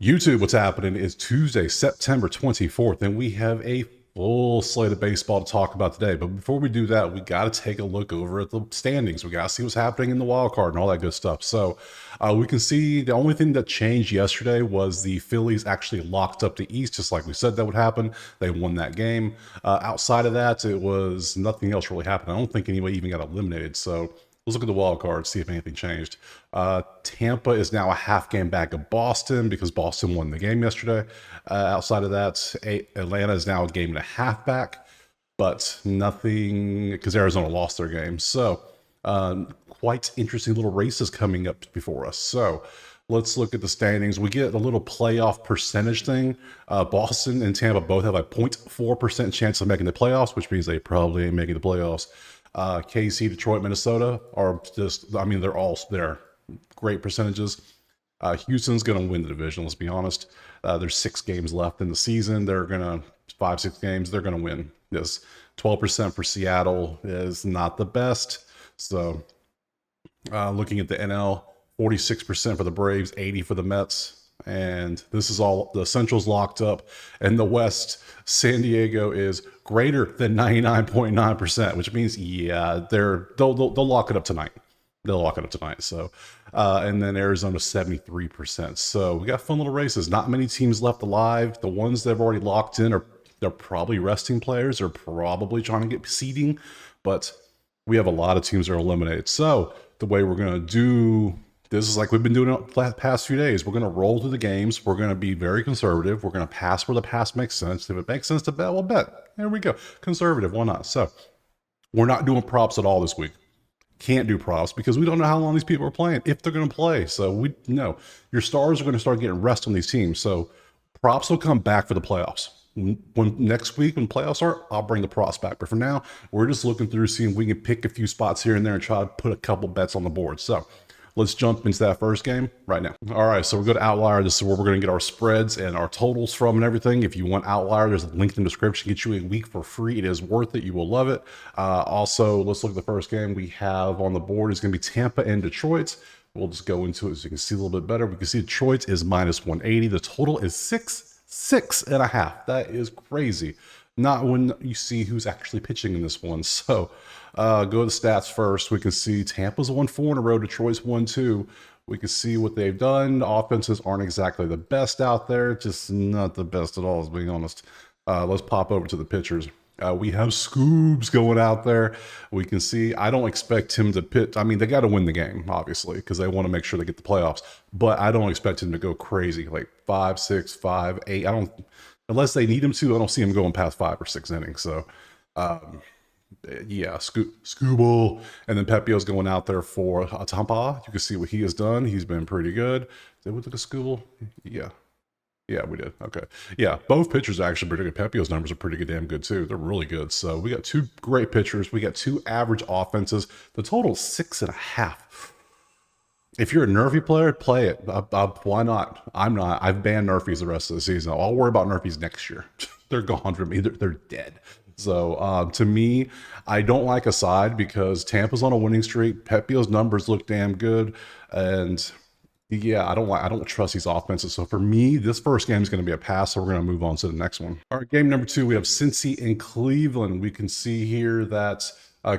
YouTube, what's happening is Tuesday, September 24th, and we have a full slate of baseball to talk about today. But before we do that, we got to take a look over at the standings. We got to see what's happening in the wild card and all that good stuff. So we can see the only thing that changed yesterday was the Phillies actually locked up the East, just like we said that would happen. They won that game. Outside of that, it was nothing else really happened. I don't think anybody even got eliminated. So let's look at the wild card, see if anything changed. Tampa is now a half game back of Boston because Boston won the game yesterday. Outside of that, Atlanta is now a game and a half back, but nothing because Arizona lost their game. So quite interesting little races coming up before us. So let's look at the standings. We get a little playoff percentage thing. Boston and Tampa both have a 0.4% chance of making the playoffs, which means they probably ain't making the playoffs. KC, Detroit, Minnesota are just, I mean, they're great percentages. Houston's going to win the division, let's be honest. There's 6 games left in the season. They're going to, 5-6 games, they're going to win this. 12% for Seattle is not the best. So looking at the NL, 46% for the Braves, 80 for the Mets. And this is all the Central's locked up, and the West, San Diego is greater than 99.9%, which means they'll lock it up tonight. They'll lock it up tonight. So, and then Arizona 73%. So we got fun little races. Not many teams left alive. The ones that have already locked in they're probably resting players. They're probably trying to get seeding, but we have a lot of teams that are eliminated. So the way we're gonna do. This is like we've been doing it the past few days. We're going to roll through the games. We're going to be very conservative. We're going to pass where the pass makes sense. If it makes sense to bet, we'll bet. There we go. Conservative, why not? So we're not doing props at all this week. Can't do props because we don't know how long these people are playing, if they're going to play. So we know your stars are going to start getting rest on these teams. So props will come back for the playoffs. When next week when playoffs are, I'll bring the props back. But for now, we're just looking through, seeing if we can pick a few spots here and there and try to put a couple bets on the board. So let's jump into that first game right now. All right, so we'll go to Outlier. This is where we're going to get our spreads and our totals from and everything. If you want Outlier, there's a link in the description. Get you a week for free. It is worth it. You will love it. Also, let's look at the first game we have on the board. It's going to be Tampa and Detroit. We'll just go into it so you can see a little bit better. We can see Detroit is minus 180. The total is 6.5. That is crazy. Not when you see who's actually pitching in this one. So go to the stats first. We can see Tampa's won 4 in a row. Detroit's won 2. We can see what they've done. The offenses aren't exactly the best out there. Just not the best at all, to be honest. Let's pop over to the pitchers. We have Scoobs going out there. We can see, I don't expect him to pitch. I mean, they got to win the game, obviously, because they want to make sure they get the playoffs. But I don't expect him to go crazy, like 5, 6, 5, 8. Unless they need him to, I don't see him going past 5 or 6 innings. So, yeah, Scooble. And then Pepio's going out there for Tampa. You can see what he has done. He's been pretty good. Did we look at Scooble? Yeah. Yeah, we did. Okay. Yeah, both pitchers are actually pretty good. Pepio's numbers are pretty good, damn good too. They're really good. So we got 2 great pitchers. We got 2 average offenses. The total is 6.5. If you're a Nerfy player, play it. Why not? I'm not. I've banned Nerfies the rest of the season. I'll worry about Nerfies next year. They're gone from me. They're dead. So to me, I don't like a side because Tampa's on a winning streak. Pepio's numbers look damn good, and yeah, I don't trust these offenses. So for me, this first game is going to be a pass. So we're going to move on to the next one. All right, game number 2, we have Cincy and Cleveland. We can see here that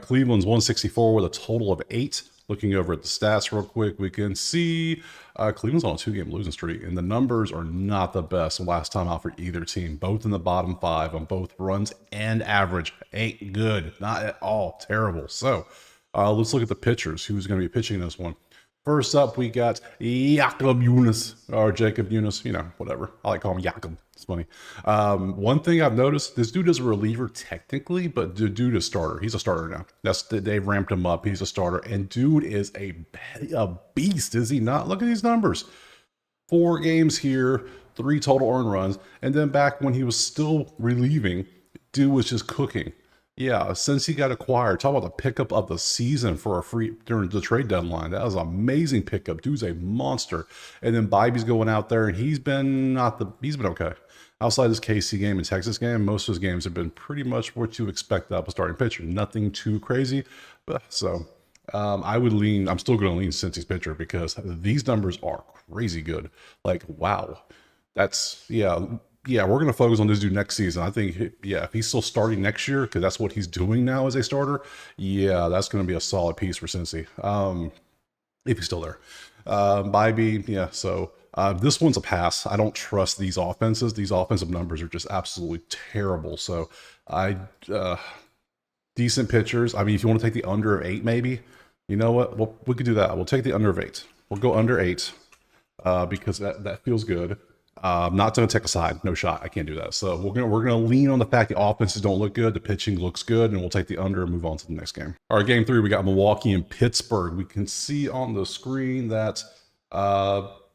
Cleveland's 164 with a total of 8. Looking over at the stats real quick, we can see Cleveland's on a 2-game losing streak, and the numbers are not the best last time out for either team. Both in the bottom 5 on both runs and average. Ain't good. Not at all. Terrible. So let's look at the pitchers. Who's going to be pitching this one? First up, we got Jakob Younes, or Jacob Younes, whatever. I like to call him Jakob. It's funny. One thing I've noticed, this dude is a reliever technically, but the dude is starter. He's a starter now. They've ramped him up. He's a starter. And dude is a beast, is he not? Look at these numbers. 4 games here, 3 total earned runs. And then back when he was still relieving, dude was just cooking. Yeah, since he got acquired, talk about the pickup of the season for a free during the trade deadline. That was an amazing pickup. Dude's a monster. And then Bibby's going out there, and he's been okay. Outside his KC game and Texas game, most of his games have been pretty much what you expect out of a starting pitcher. Nothing too crazy. So I'm still going to lean Cincy's pitcher because these numbers are crazy good. Like, wow. That's yeah. We're gonna focus on this dude next season. I think yeah, if he's still starting next year, because that's what he's doing now as a starter. Yeah, that's gonna be a solid piece for Cincy. If he's still there. Bybee, yeah. So this one's a pass. I don't trust these offenses. These offensive numbers are just absolutely terrible. So I decent pitchers. I mean, if you want to take the under of 8, maybe, you know what? We could do that. We'll take the under of 8. We'll go under 8 because that feels good. Not going to take a side. No shot. I can't do that. So we're gonna lean on the fact the offenses don't look good. The pitching looks good, and we'll take the under and move on to the next game. All right, game 3. We got Milwaukee and Pittsburgh. We can see on the screen that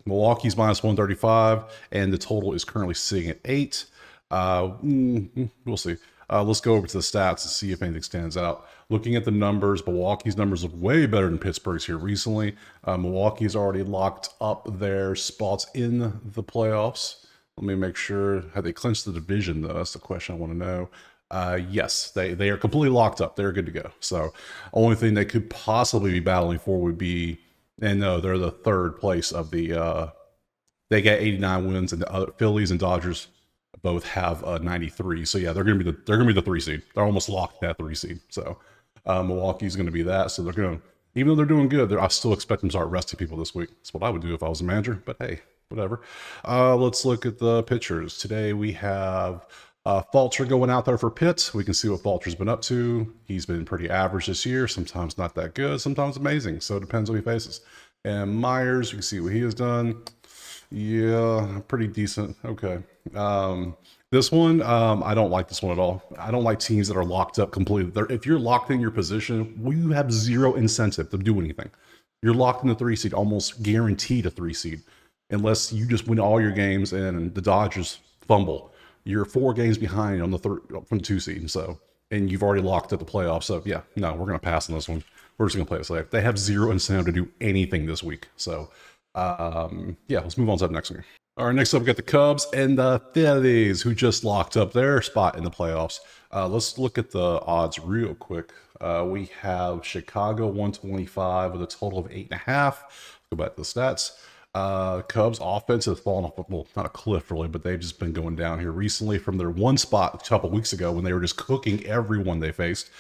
Milwaukee's minus 135, and the total is currently sitting at 8. We'll see. Let's go over to the stats and see if anything stands out. Looking at the numbers, Milwaukee's numbers look way better than Pittsburgh's here recently. Milwaukee's already locked up their spots in the playoffs. Let me make sure. Have they clinched the division, though? That's the question I want to know. Yes, they are completely locked up. They're good to go. So only thing they could possibly be battling for would be, and no, they're the third place of the, they got 89 wins, and the other Phillies and Dodgers both have 93. So yeah, they're gonna be the 3 seed. They're almost locked at 3 seed. So Milwaukee's gonna be that. So they're gonna, even though they're doing good, I still expect them to start resting people this week. That's what I would do if I was a manager. But hey, whatever. Let's look at the pitchers. Today we have Falter going out there for Pitt. We can see what Falter's been up to. He's been pretty average this year. Sometimes not that good. Sometimes amazing. So it depends who he faces. And Myers, you can see what he has done. Yeah, pretty decent. Okay. This one, I don't like this one at all. I don't like teams that are locked up completely. If you're locked in your position, you have zero incentive to do anything. You're locked in the 3 seed, almost guaranteed a 3 seed, unless you just win all your games and the Dodgers fumble. You're 4 games behind on the from the 2 seed. So, and you've already locked up the playoffs. So yeah, no, we're gonna pass on this one. We're just gonna play it safe. They have zero incentive to do anything this week. So, yeah, let's move on to the next one. All right, next up, we got the Cubs and the Phillies, who just locked up their spot in the playoffs. Let's look at the odds real quick. We have Chicago 125 with a total of 8.5. Go back to the stats. Cubs offense has fallen off, well, not a cliff really, but they've just been going down here recently from their 1 spot a couple weeks ago when they were just cooking everyone they faced.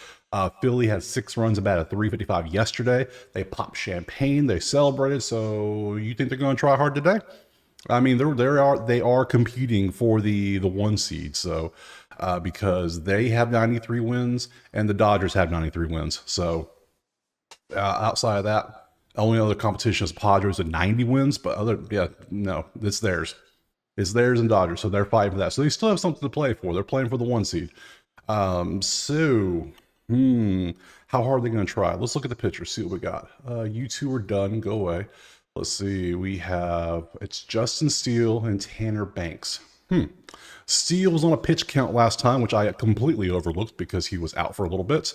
Philly had 6 runs about at 355 yesterday. They popped champagne, they celebrated. So you think they're going to try hard today? I mean, they are competing for the 1 seed. So because they have 93 wins and the Dodgers have 93 wins. So outside of that, only other competition is Padres at 90 wins, but no, it's theirs. It's theirs and Dodgers, so they're fighting for that. So they still have something to play for. They're playing for the 1 seed. How hard are they going to try? Let's look at the pitchers, see what we got. You two are done. Go away. Let's see. It's Justin Steele and Tanner Banks. Steele was on a pitch count last time, which I completely overlooked because he was out for a little bit.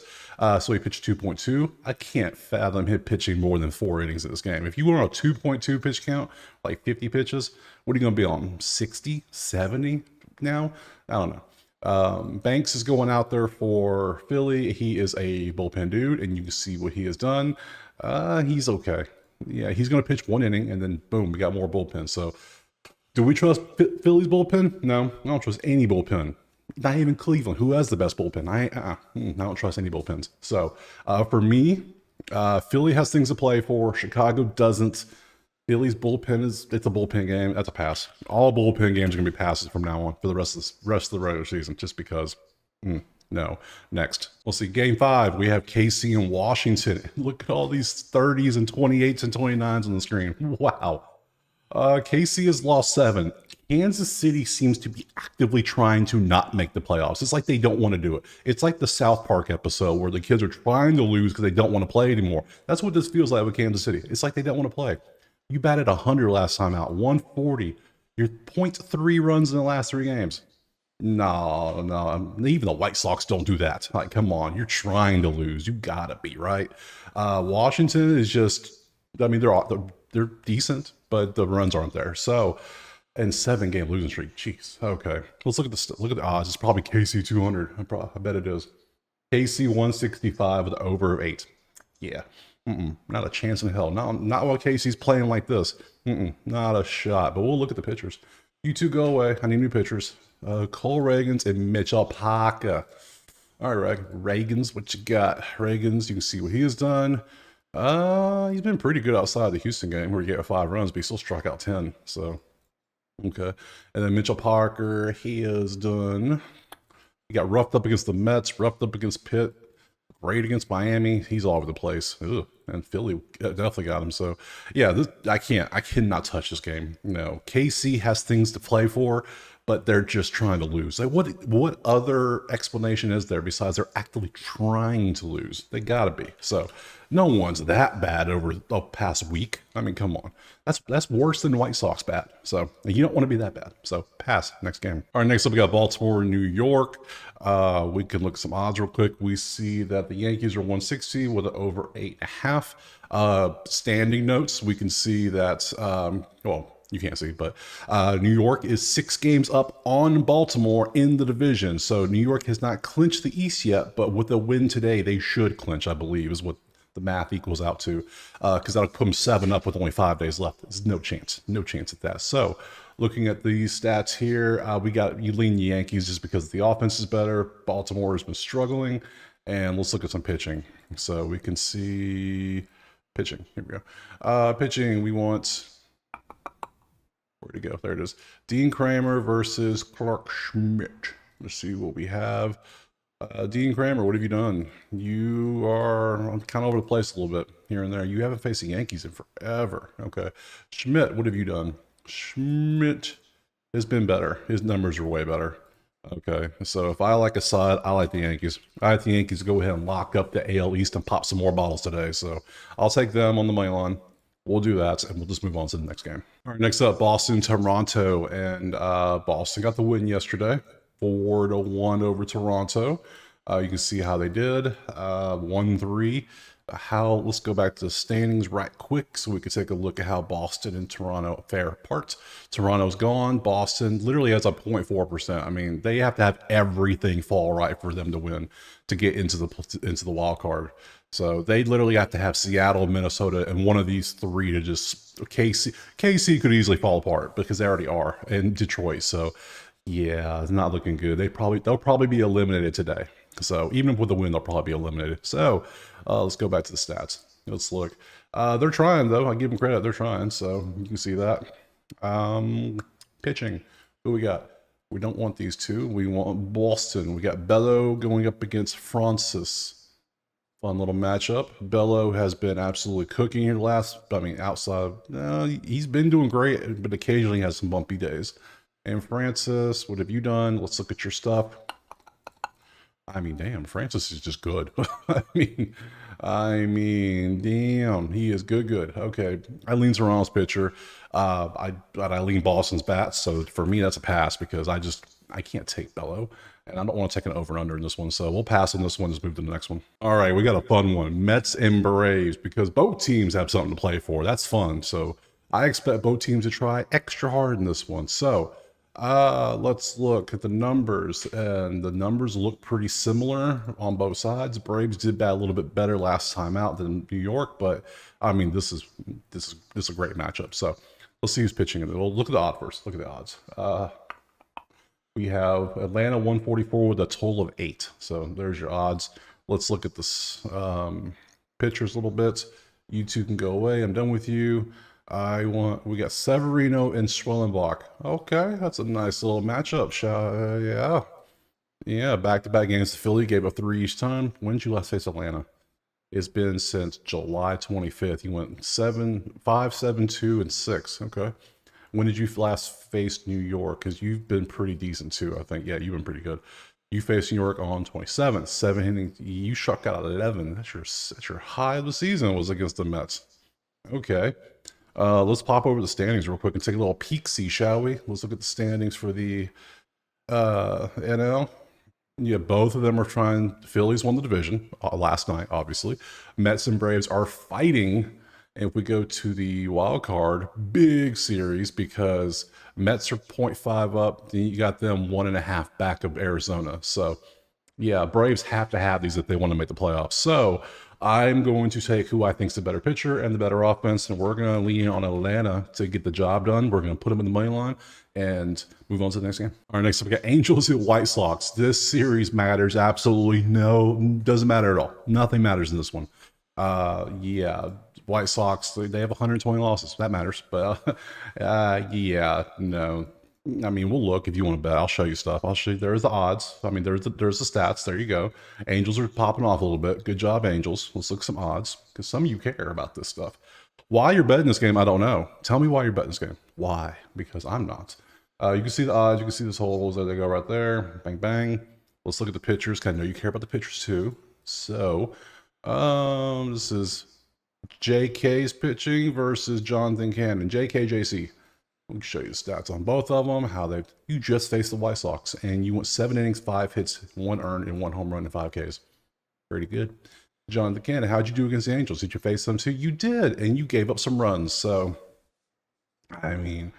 So he pitched 2.2. I can't fathom him pitching more than 4 innings in this game. If you were on a 2.2 pitch count, like 50 pitches, what are you going to be on? 60, 70 now? I don't know. Banks is going out there for Philly. He is a bullpen dude, and you can see what he has done. He's okay. Yeah, he's going to pitch 1 inning, and then boom, we got more bullpen. So do we trust Philly's bullpen? No, I don't trust any bullpen. Not even Cleveland, who has the best bullpen. I don't trust any bullpens. So for me, Philly has things to play for. Chicago doesn't. Philly's bullpen it's a bullpen game. That's a pass. All bullpen games are going to be passes from now on for the rest of the regular season, just because. No. Next, we'll see game 5. We have KC and Washington. Look at all these 30s and 28s and 29s on the screen. Wow. KC has lost 7. Kansas City seems to be actively trying to not make the playoffs. It's like they don't want to do it. It's like the South Park episode where the kids are trying to lose because they don't want to play anymore. That's what this feels like with Kansas City. It's like they don't want to play. You batted 100 last time out, 140. You're 0.3 runs in the last 3 games. No. Even the White Sox don't do that. Like, come on. You're trying to lose. You gotta be, right? Washington is just, I mean, they're decent, but the runs aren't there. So, and 7-game losing streak. Jeez. Okay. Let's look at the odds. It's probably KC 200. I bet it is. KC 165 with over 8. Yeah. Not a chance in hell. Not while KC's playing like this. Not a shot. But we'll look at the pitchers. You two go away. I need new pitchers. Cole Reagans and Mitchell Parker. All right, Reagans, what you got? Reagans, you can see what he has done. He's been pretty good outside the Houston game where he gave 5 runs, but he still struck out 10. So, okay. And then Mitchell Parker, he has done. He got roughed up against the Mets, roughed up against Pitt, great against Miami. He's all over the place. Ugh. And Philly definitely got him. So, yeah, I cannot touch this game. No, KC has things to play for, but they're just trying to lose. Like, what other explanation is there besides they're actively trying to lose? They gotta be. So, no one's that bad over the past week. I mean, come on. That's worse than White Sox bad. So you don't want to be that bad. So pass. Next game. All right, next up we got Baltimore and New York. We can look at some odds real quick. We see that the Yankees are 160 with an over 8.5. Standing notes, we can see that, well, you can't see, but New York is 6 games up on Baltimore in the division. So New York has not clinched the East yet, but with a win today, they should clinch, I believe, is what the math equals out to, because that'll put them 7 up with only 5 days left. There's no chance at that. So looking at these stats here, you lean the Yankees just because the offense is better. Baltimore has been struggling, and let's look at some pitching. So we can see pitching. Here we go. Pitching, we want, where'd it go? There it is. Dean Kramer versus Clark Schmidt. Let's see what we have. Dean Kramer, what have you done? You are kind of over the place a little bit here and there. You haven't faced the Yankees in forever. Okay. Schmidt, what have you done? Schmidt has been better. His numbers are way better. Okay. So if I like a side, I like the Yankees. I like the Yankees to go ahead and lock up the AL East and pop some more bottles today. So I'll take them on the money line. We'll do that, and we'll just move on to the next game. All right, next up, Boston, Toronto, and Boston got the win yesterday. 4-1 over Toronto. You can see how they did. 1-3. Let's go back to the standings right quick so we can take a look at how Boston and Toronto fare apart. Toronto's gone. Boston literally has a 0.4%. I mean, they have to have everything fall right for them to win to get into the wild card. So they literally have to have Seattle, Minnesota, and one of these 3 to just KC could easily fall apart because they already are, and Detroit. So yeah, it's not looking good. They'll probably be eliminated today. So even with the win, they'll probably be eliminated. So let's go back to the stats. Let's look. They're trying, though. I give them credit. They're trying. So you can see that. Pitching. Who we got? We don't want these two. We want Boston. We got Bello going up against Francis. Fun little matchup. Bello has been absolutely cooking here outside. He's been doing great, but occasionally has some bumpy days. And Francis, what have you done? Let's look at your stuff. I mean, damn, Francis is just good. I mean, damn, he is good. Okay, Eileen's Toronto's pitcher. But Eileen Boston's bats. So for me, that's a pass because I can't take Bello, and I don't want to take an over and under in this one. So we'll pass on this one. Just move to the next one. All right, we got a fun one: Mets and Braves, because both teams have something to play for. That's fun. So I expect both teams to try extra hard in this one. So let's look at the numbers, and the numbers look pretty similar on both sides. Braves did bat a little bit better last time out than New York, but I mean, this is a great matchup. So let's see who's pitching it. We'll look at the odds first. Look at the odds. We have Atlanta 144 with a total of 8. So there's your odds. Let's look at this pitchers a little bit. You two can go away. I'm done with you. We got Severino and Schwellenbach. Okay, that's a nice little matchup. Yeah, back-to-back games. Philly gave up 3 each time. When did you last face Atlanta? It's been since July 25th. He went 5, 7, 2, and 6. Okay. When did you last face New York? Because you've been pretty decent too, I think. Yeah, you've been pretty good. You faced New York on 27th. 7 innings. You struck out 11. That's your high of the season was against the Mets. Okay. Let's pop over the standings real quick and take a little peek-see, shall we? Let's look at the standings for the NL. Yeah, both of them are trying. Phillies won the division last night, obviously. Mets and Braves are fighting. And if we go to the wild card, big series because Mets are 0.5 up. Then you got them 1.5 back of Arizona. So, yeah, Braves have to have these if they want to make the playoffs. So, I'm going to take who I think's the better pitcher and the better offense, and we're going to lean on Atlanta to get the job done. We're going to put them in the money line and move on to the next game. All right, next up we got Angels at White Sox. This series matters absolutely doesn't matter at all. Nothing matters in this one. Yeah, White Sox, they have 120 losses. That matters. But yeah, no. I mean, we'll look if you want to bet. I'll show you stuff. I'll show you. There's the odds. I mean, there's the stats. There you go. Angels are popping off a little bit. Good job, Angels. Let's look at some odds because some of you care about this stuff. Why you're betting this game, I don't know. Tell me why you're betting this game. Why? Because I'm not. You can see the odds. You can see this holes. There they go right there. Bang, bang. Let's look at the pitchers. I know you care about the pitchers too. So, this is JK's pitching versus Jonathan Cannon. JK, JC. We can show you the stats on both of them. You just faced the White Sox and you went 7 innings, 5 hits, 1 earned, and 1 home run and 5 Ks. Pretty good. Jonathan Cannon, how'd you do against the Angels? Did you face them too? You did, and you gave up some runs. So, I mean,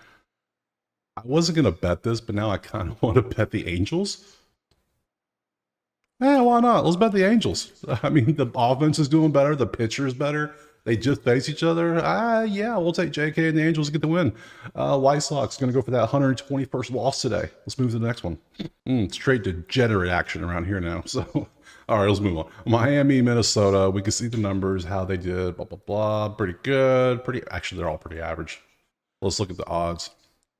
I wasn't going to bet this, but now I kind of want to bet the Angels. Yeah, why not? Let's bet the Angels. I mean, the offense is doing better. The pitcher is better. They just face each other. Yeah, we'll take JK and the Angels to get the win. White Sox going to go for that 121st loss today. Let's move to the next one. Straight degenerate action around here now. So, all right, let's move on. Miami, Minnesota. We can see the numbers, how they did, blah, blah, blah. Pretty good. Actually, they're all pretty average. Let's look at the odds.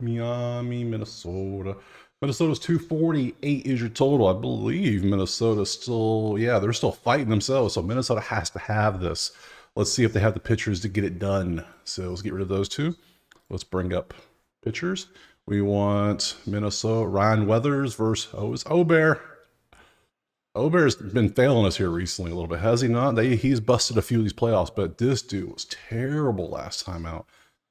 Miami, Minnesota. Minnesota's 248 is your total. I believe Minnesota's still, they're still fighting themselves. So Minnesota has to have this. Let's see if they have the pitchers to get it done. So let's get rid of those two. Let's bring up pitchers. We want Minnesota, Ryan Weathers versus Ober. Ober's been failing us here recently a little bit, has he not? He's busted a few of these playoffs, but this dude was terrible last time out.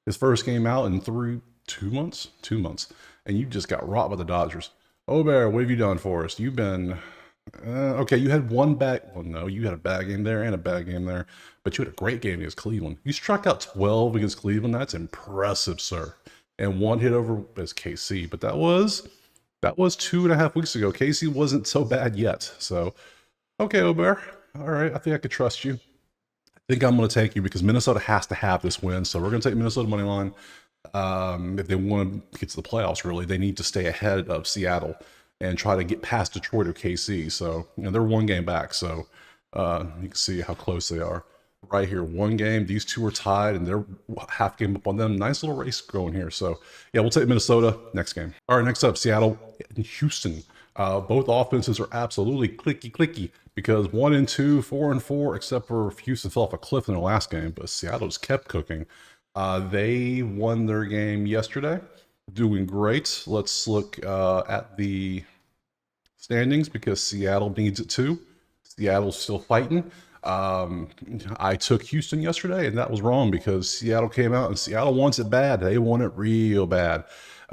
His first game out in 2 months? 2 months. And you just got rocked by the Dodgers. Ober, what have you done for us? You've been... okay, you had one bad... Well, no, you had a bad game there and a bad game there. But you had a great game against Cleveland. You struck out 12 against Cleveland. That's impressive, sir. And 1 hit over as KC. But that was 2.5 weeks ago. KC wasn't so bad yet. So, okay, Ober. All right, I think I could trust you. I think I'm going to take you because Minnesota has to have this win. So we're going to take Minnesota money line. If they want to get to the playoffs, really, they need to stay ahead of Seattle and try to get past Detroit or KC. So, they're 1 game back. So, you can see how close they are. Right here, 1 game. These two are tied, and they're half game up on them. Nice little race going here. So, yeah, we'll take Minnesota next game. All right, next up, Seattle and Houston. Both offenses are absolutely clicky because 1 and 2, 4 and 4, except for Houston fell off a cliff in their last game, but Seattle just kept cooking. They won their game yesterday, doing great. Let's look at the standings because Seattle needs it too. Seattle's still fighting. I took Houston yesterday, and that was wrong because Seattle came out and Seattle wants it bad. They want it real bad.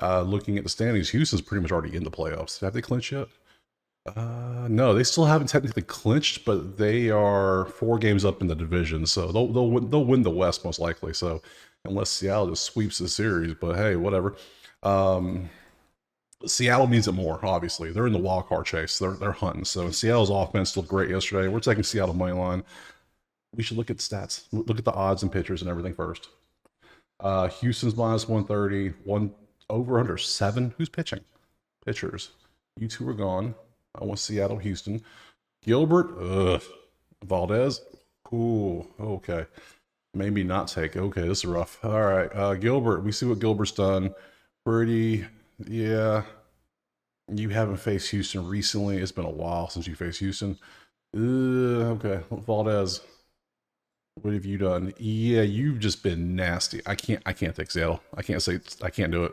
Looking at the standings, Houston's pretty much already in the playoffs. Have they clinched yet? No, they still haven't technically clinched, but they are 4 games up in the division, so they'll win the West most likely. So unless Seattle just sweeps the series, but hey, whatever. Seattle needs it more, obviously. They're in the wild card chase. They're hunting. So Seattle's offense looked great yesterday. We're taking Seattle money line. We should look at stats. Look at the odds and pitchers and everything first. Houston's minus 130, 1 over under 7. Who's pitching? Pitchers. You two are gone. I want Seattle, Houston. Gilbert, Valdez, cool. Okay. Maybe not take. Okay, this is rough. All right, Gilbert. We see what Gilbert's done. Pretty, yeah. You haven't faced Houston recently. It's been a while since you faced Houston. Okay, Valdez. What have you done? Yeah, you've just been nasty. I can't take Seattle. I can't do it.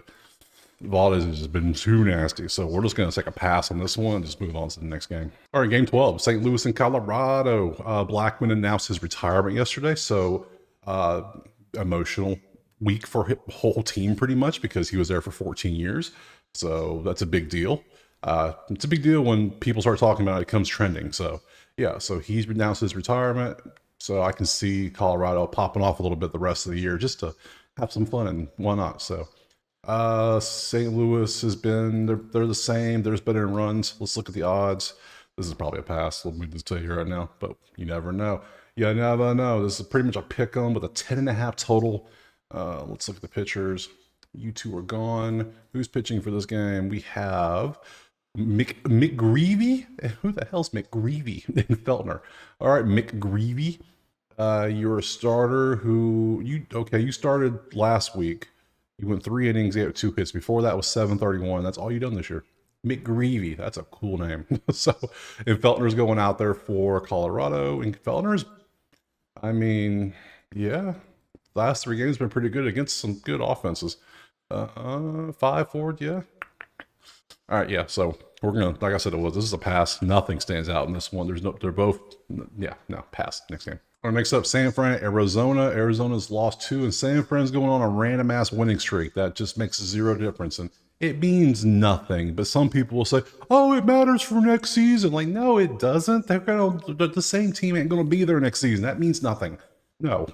Valdez has just been too nasty. So we're just going to take a pass on this one and just move on to the next game. All right, game 12, St. Louis and Colorado. Blackmon announced his retirement yesterday. So emotional week for his whole team pretty much because he was there for 14 years. So that's a big deal. It's a big deal when people start talking about it, it comes trending. So yeah, so he's announced his retirement. So I can see Colorado popping off a little bit the rest of the year just to have some fun, and why not? So St. Louis has been, they're the same. There's better in runs. Let's look at the odds. This is probably a pass. Let me just tell you right now, but you never know. You never know. This is pretty much a pick 'em with a 10.5 total. Let's look at the pitchers. You two are gone. Who's pitching for this game? We have McGreevy. Who the hell's McGreevy? And Feltner. All right, McGreevy. You're a starter who you started last week. You went 3 innings, you had 2 hits. Before that was 731. That's all you done this year. McGreevy. That's a cool name. So, and Feltner's going out there for Colorado. And Feltner's, I mean, yeah, last 3 games been pretty good against some good offenses. 5 forward, yeah. All right, yeah. So we're gonna, like I said, this is a pass. Nothing stands out in this one. They're both, yeah, no, pass. Next game. All right, next up, San Fran, Arizona. Arizona's lost 2, and San Fran's going on a random ass winning streak that just makes 0 difference, and it means nothing. But some people will say, "Oh, it matters for next season." Like, no, it doesn't. The same team ain't gonna be there next season. That means nothing. No,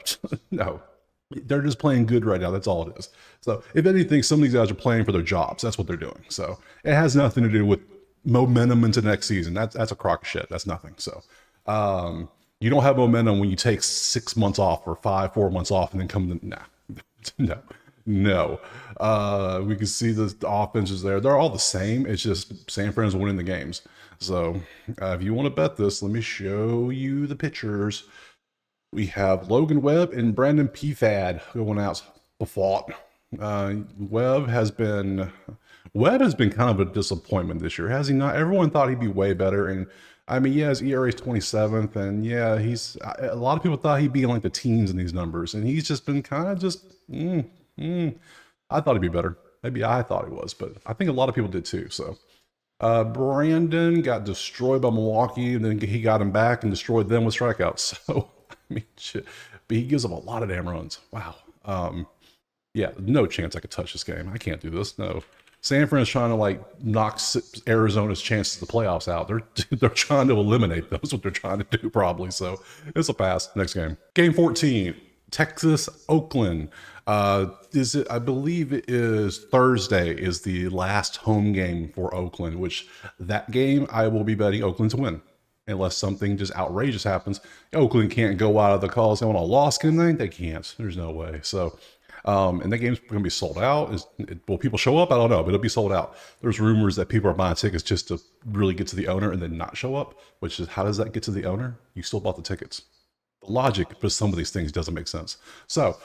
no. They're just playing good right now. That's all it is. So, if anything, some of these guys are playing for their jobs. That's what they're doing. So, it has nothing to do with momentum into next season. That's a crock of shit. That's nothing. So, you don't have momentum when you take 6 months off or 4 months off and then come to, nah, no. We can see the offenses there. They're all the same. It's just San Fran's winning the games. So, if you want to bet this, let me show you the pictures. We have Logan Webb and Brandon Pfad going out before. Webb has been kind of a disappointment this year, has he not? Everyone thought he'd be way better, and I mean, yeah, his ERA is 27th, and yeah, a lot of people thought he'd be in like the teens in these numbers, and he's just been kind of just. I thought he'd be better. Maybe I thought he was, but I think a lot of people did too. So. Brandon got destroyed by Milwaukee, and then he got him back and destroyed them with strikeouts. So. I mean, shit. But he gives up a lot of damn runs. Wow. Yeah, no chance I could touch this game. I can't do this. No. San Fran's trying to like knock Arizona's chances of the playoffs out. They're trying to eliminate those. What they're trying to do probably. So it's a pass. Next game. Game 14. Texas, Oakland. I believe it is Thursday is the last home game for Oakland, which that game I will be betting Oakland to win. Unless something just outrageous happens. Oakland can't go out of the Coliseum on a loss, can they? They can't. There's no way. So, and that game's going to be sold out. Will people show up? I don't know, but it'll be sold out. There's rumors that people are buying tickets just to really get to the owner and then not show up, which is, how does that get to the owner? You still bought the tickets. The logic for some of these things doesn't make sense. So,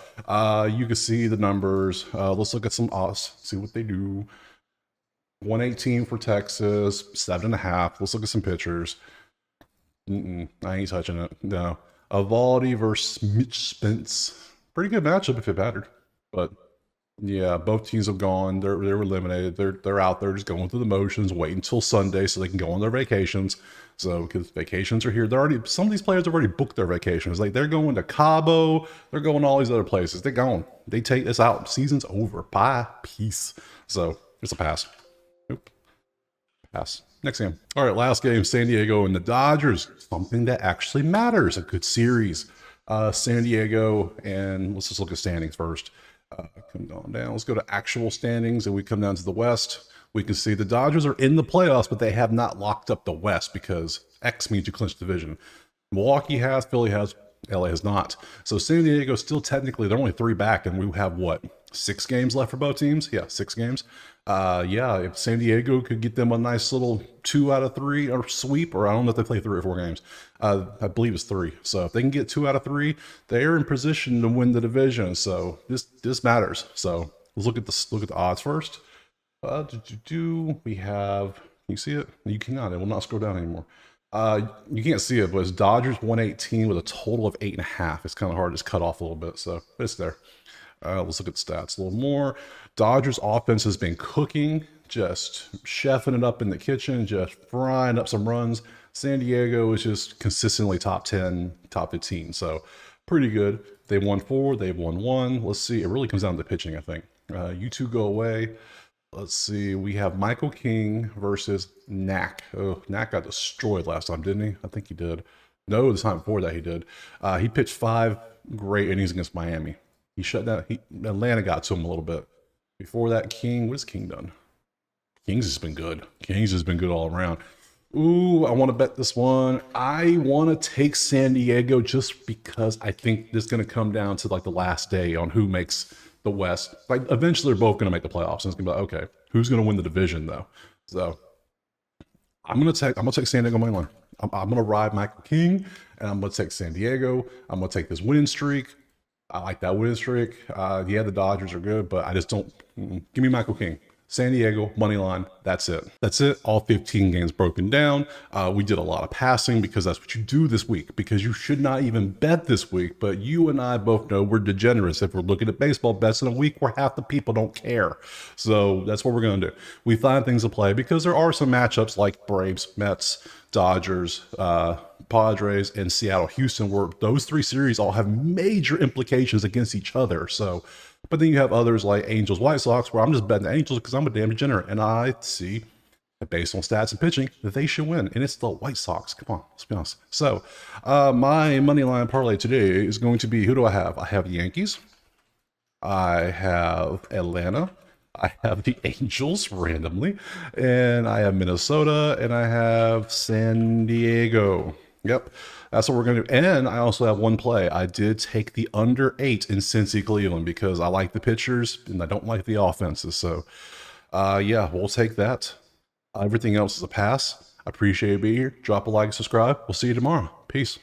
you can see the numbers. Let's look at some odds, see what they do. 118 for Texas, 7.5. Let's look at some pictures. I ain't touching it. No. Evaldi versus Mitch Spence. Pretty good matchup if it mattered. But yeah, both teams have gone. They were eliminated. They're out there just going through the motions, wait until Sunday so they can go on their vacations. So because vacations are here, some of these players have already booked their vacations. Like they're going to Cabo, they're going all these other places. They're gone. They take this out. Season's over. Bye. Peace. So it's a pass. Nope. Pass. Next game. All right, last game, San Diego and the Dodgers. Something that actually matters. A good series. San Diego, and let's just look at standings first. Come on down. Let's go to actual standings, and we come down to the West. We can see the Dodgers are in the playoffs, but they have not locked up the West because X means you clinch the division. Milwaukee has, Philly has, LA has not. So San Diego still technically, they're only 3 back, and we have what? 6 games left for both teams? Yeah, 6 games. Yeah, if San Diego could get them a nice little 2 out of 3 or sweep, or I don't know if they play 3 or 4 games. I believe it's 3. So if they can get 2 out of 3, they're in position to win the division. So this matters. So let's look at the odds first. We have, can you see it? You cannot. It will not scroll down anymore. You can't see it, but it's Dodgers 118 with a total of 8.5. It's kind of hard to just cut off a little bit, so it's there. Let's look at the stats a little more. Dodgers offense has been cooking, just chefing it up in the kitchen, just frying up some runs. San Diego is just consistently top 10, top 15, so pretty good. They won 4, they've won 1. Let's see, it really comes down to pitching, I think. You two go away. Let's see, we have Michael King versus Knack. Oh, Knack got destroyed last time, didn't he? I think he did. No, the time before that he did. He pitched 5 great innings against Miami. He shut down. Atlanta got to him a little bit. Before that, King, what has King done? King's just been good. King's just been good all around. Ooh, I want to bet this one. I want to take San Diego just because I think this is going to come down to like the last day on who makes the West. Like eventually they're both going to make the playoffs. And it's going to be like, okay, who's going to win the division though? So I'm gonna take San Diego money line. I'm gonna ride Michael King, and I'm gonna take San Diego. I'm gonna take this winning streak. I like that winning streak. Yeah, the Dodgers are good, but I just don't. Give me Michael King. San Diego money line. That's it. That's it. All 15 games broken down. We did a lot of passing because that's what you do this week. Because you should not even bet this week. But you and I both know we're degenerates if we're looking at baseball bets in a week where half the people don't care. So that's what we're gonna do. We find things to play because there are some matchups like Braves, Mets, Dodgers, Padres, and Seattle, Houston, where those three series all have major implications against each other. So, but then you have others like Angels, White Sox, where I'm just betting the Angels because I'm a damn degenerate, and I see, based on stats and pitching, that they should win, and it's the White Sox. Come on, let's be honest. So, my money line parlay today is going to be, who do I have? I have the Yankees. I have Atlanta. I have the Angels randomly, and I have Minnesota, and I have San Diego. Yep, that's what we're gonna do. And I also have one play. I did take the under 8 in Cincy Cleveland because I like the pitchers and I don't like the offenses. So, yeah, we'll take that. Everything else is a pass. I appreciate you being here. Drop a like, subscribe. We'll see you tomorrow. Peace.